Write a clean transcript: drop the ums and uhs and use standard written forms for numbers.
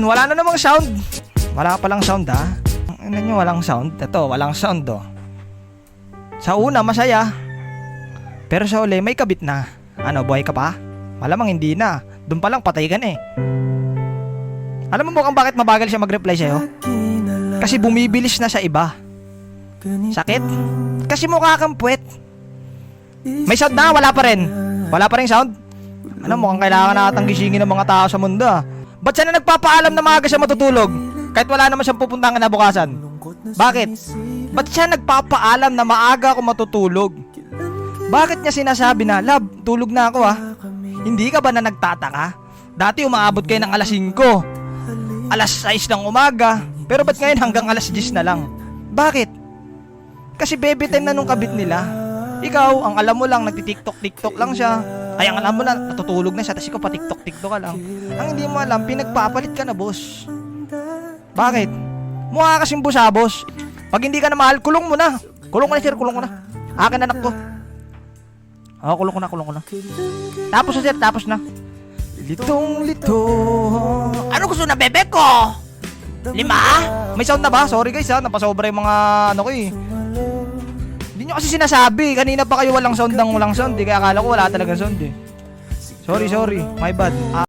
wala na namang sound. Wala palang sound ha. Ano nyo, walang sound? Ito, walang sound oh. Sa una, masaya. Pero sa uli, may kabit na. Ano, buhay ka pa? Malamang hindi na. Doon pa lang, patay ka na eh. Alam mo mukhang bakit mabagal siya mag-reply sa'yo? Kasi bumibilis na sa iba. Sakit? Kasi mukha kang puwet. May sound na, wala pa rin. Wala pa rin sound? Ano, mukhang kailangan natang gisingin ng mga tao sa mundo ah. Ba't siya na nagpapaalam na maaga siya matutulog? Kahit wala naman siyang pupuntahan na bukasan. Bakit? Ba't siya nagpapaalam na maaga ako matutulog? Bakit niya sinasabi na, love, tulog na ako ah? Hindi ka ba na nagtataka? Dati umaabot kayo ng alas 5, alas 6 ng umaga, pero ba't ngayon hanggang alas 10 na lang? Bakit? Kasi baby time na nung kabit nila. Ikaw, ang alam mo lang, nagtitiktok-tiktok lang siya. Ay, ang alam mo na, natutulog na siya, tapos ikaw patiktok-tiktok ka lang. Ang hindi mo alam, pinagpapalit ka na, boss. Bakit? Mukha kasing busabos. Pag hindi ka na mahal, kulong mo na. Kulong ko na, sir, kulong ko na. Akin anak ko. Oo, kulong ko na. Tapos na, sir, tapos na. Litong-lito. Ano gusto na, bebe ko? 5? May sound na ba? Sorry guys ha, napasobra yung mga ano ko eh. Hindi nyo kasi sinasabi. Kanina pa kayo walang sound ng walang sound. Di kaya akala ko wala talagang sound eh. Sorry, my bad.